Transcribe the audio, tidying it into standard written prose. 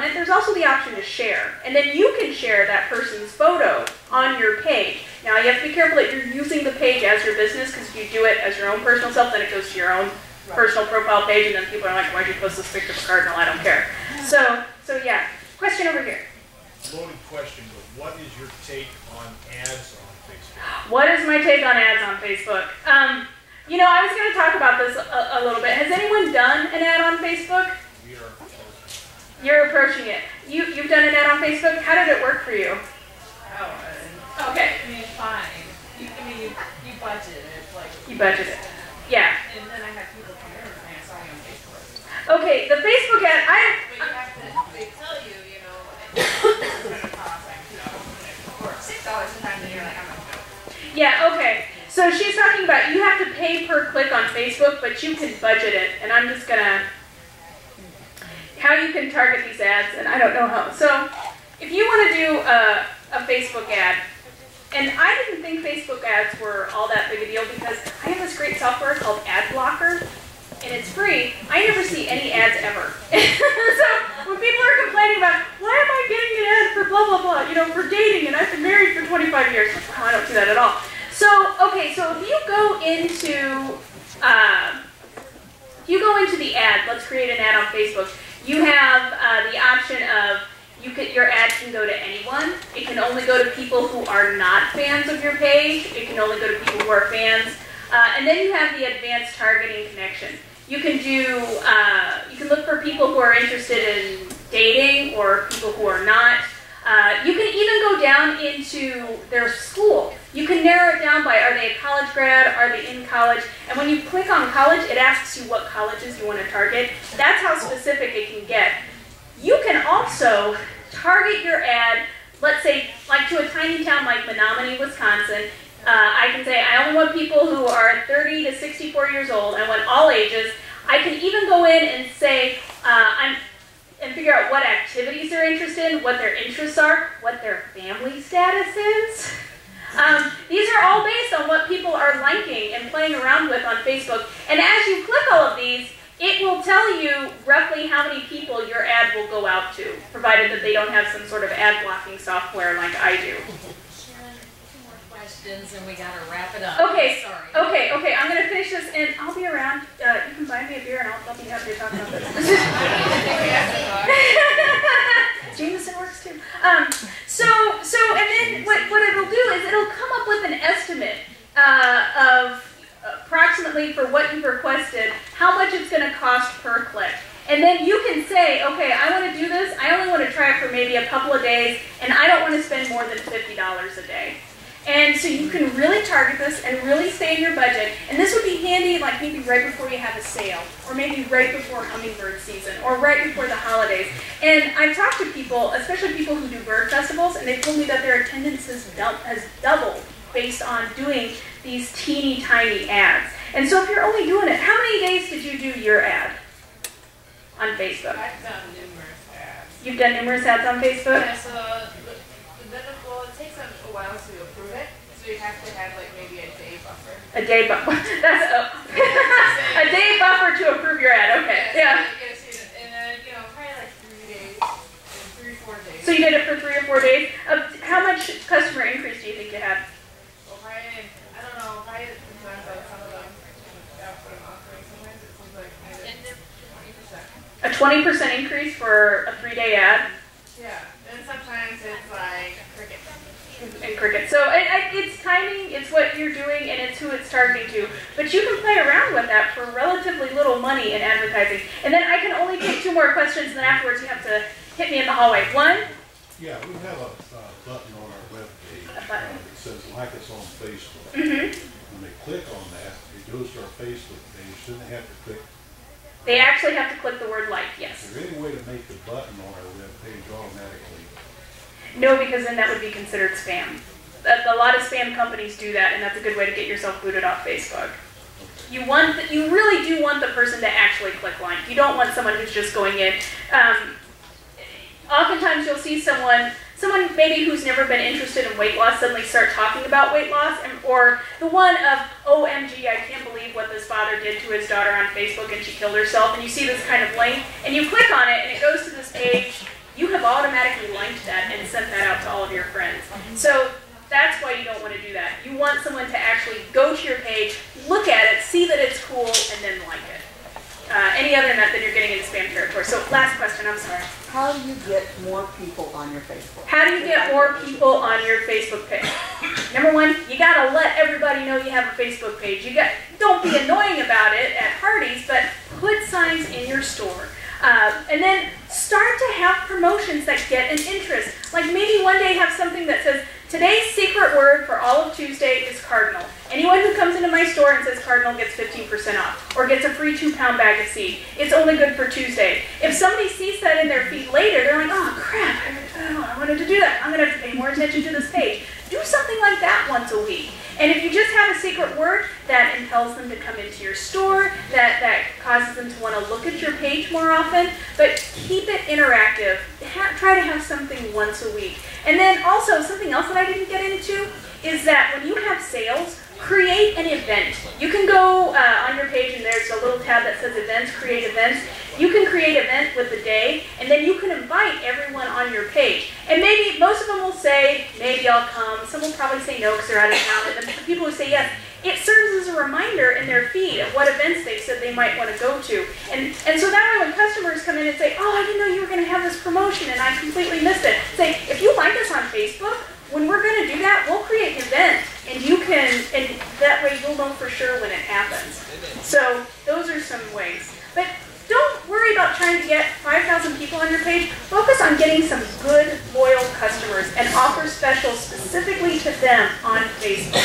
on it, there's also the option to share. And then you can share that person's photo on your page. Now you have to be careful that you're using the page as your business, because if you do it as your own personal self, then it goes to your own personal profile page, and then people are like, why'd you post this picture of a cardinal? I don't care. So yeah. Question over here. Loaded question, but what is your take on ads on Facebook? What is my take on ads on Facebook? You know, I was going to talk about this a little bit. Has anyone done an ad on Facebook? We are approaching. You're approaching it. You've done an ad on Facebook? How did it work for you? Oh, okay. I mean, fine. You budget it. Like, you budget it. Yeah. And then I had people come in and say, I saw you on Facebook. Okay, the Facebook ad, But you have to, they tell you, you know, it's going to cost like $2 or $6 sometimes, and you're like, I'm not going to. Yeah, okay. So she's talking about you have to pay per click on Facebook, but you can budget it. And I'm just going to, how you can target these ads, and I don't know how. So if you want to do a Facebook ad, and I didn't think Facebook ads were all that big a deal because I have this great software called Ad Blocker, and it's free. I never see any ads ever. So when people are complaining about, why am I getting an ad for blah, blah, blah, you know, for dating, and I've been married for 25 years. Oh, I don't do that at all. So, okay, so if you go into the ad, let's create an ad on Facebook, you have the option of your ad can go to anyone. It can only go to people who are not fans of your page. It can only go to people who are fans. And then you have the advanced targeting connection. You can do, you can look for people who are interested in dating or people who are not. You can even go down into their school. You can narrow it down by, are they a college grad, are they in college? And when you click on college, it asks you what colleges you want to target. That's how specific it can get. You can also target your ad, let's say, like to a tiny town like Menominee, Wisconsin. I can say, I only want people who are 30 to 64 years old. I want all ages. I can even go in and say, and figure out what activities they're interested in, what their interests are, what their family status is. These are all based on what people are liking and playing around with on Facebook. And as you click all of these, it will tell you roughly how many people your ad will go out to, provided that they don't have some sort of ad blocking software like I do. Sharon, 2 more questions and we got to wrap it up. Okay, sorry. okay, I'm going to finish this and I'll be around. You can buy me a beer and I'll be happy to talk about this. Jameson works too. And then what it'll do is it'll come up with an estimate of approximately for what you've requested, how much it's going to cost per click. And then you can say, okay, I want to do this, I only want to try it for maybe a couple of days, and I don't want to spend more than $50 a day. And so you can really target this and really stay in your budget. And this would be handy like maybe right before you have a sale, or maybe right before hummingbird season, or right before the holidays. And I've talked to people, especially people who do bird festivals, and they've told me that their attendance has doubled based on doing these teeny tiny ads. And so if you're only doing it, how many days did you do your ad on Facebook? I've done numerous ads. You've done numerous ads on Facebook? Yeah, so well, it takes a while to approve it, so you have to have like maybe a day buffer. A day buffer. That's a day buffer to approve your ad. Okay. Yeah. And then, you know, probably like 3 days, 3 or 4 days. So you did it for 3 or 4 days. How much customer increase do you think you had? Well, probably, I don't know, probably sometimes like some of them, put them offering sometimes, it seems like kind of 20%. A 20% increase for a 3-day ad? Yeah, and sometimes it's like cricket. And cricket. So it's timing, it's what you're doing, and it's who it's targeting to. But you can play around with that for relatively little money in advertising. And then I can only take 2 more questions, and then afterwards you have to hit me in the hallway. One? Yeah, we have a button on our web page that says like us on Facebook. When they click on that, it goes to our Facebook page. Then they have to click. They actually have to click the word like, yes. Is there any way to make the button on our web page automatically? No, because then that would be considered spam. A lot of spam companies do that, and that's a good way to get yourself booted off Facebook. You really do want the person to actually click like. You don't want someone who's just going in. Oftentimes you'll see someone maybe who's never been interested in weight loss suddenly start talking about weight loss, or the one of, OMG, I can't believe what this father did to his daughter on Facebook and she killed herself, and you see this kind of link, and you click on it and it goes to this page. your friends. So that's why you don't want to do that. You want someone to actually go to your page, look at it, see that it's cool, and then like it. Any other than that, then you're getting into spam territory. So last question, I'm sorry. How do you get more people on your Facebook? How do you get more people on your Facebook page? Number one, you gotta let everybody know you have a Facebook page. Don't be annoying about it at parties, but put signs in your store. And then start to have promotions that get an interest. Like maybe one day have something that says, today's secret word for all of Tuesday is cardinal. Anyone who comes into my store and says cardinal gets 15% off, or gets a free 2-pound bag of seed. It's only good for Tuesday. If somebody sees that in their feed later, they're like, oh crap, I wanted to do that. I'm gonna have to pay more attention to this page. Do something like that once a week. And if you just have a secret word that impels them to come into your store, that causes them to want to look at your page more often, but keep it interactive. Try to have something once a week. And then also, something else that I didn't get into is that when you have sales, create an event. You can go on your page and there's a little tab that says events, create events. You can create an event with the day, and then you can invite everyone on your page. And maybe most of them will say, maybe I'll come. Some will probably say no because they're out of town. And the people who say yes, it serves as a reminder in their feed of what events they said they might want to go to. And so that way when customers come in and say, oh, I didn't know you were going to have this promotion and I completely missed it. Say, if you like us on Facebook, when we're going to do that, we'll create an event, and and that way you'll know for sure when it happens. So those are some ways. But don't worry about trying to get 5,000 people on your page. Focus on getting some good, loyal customers and offer specials specifically to them on Facebook.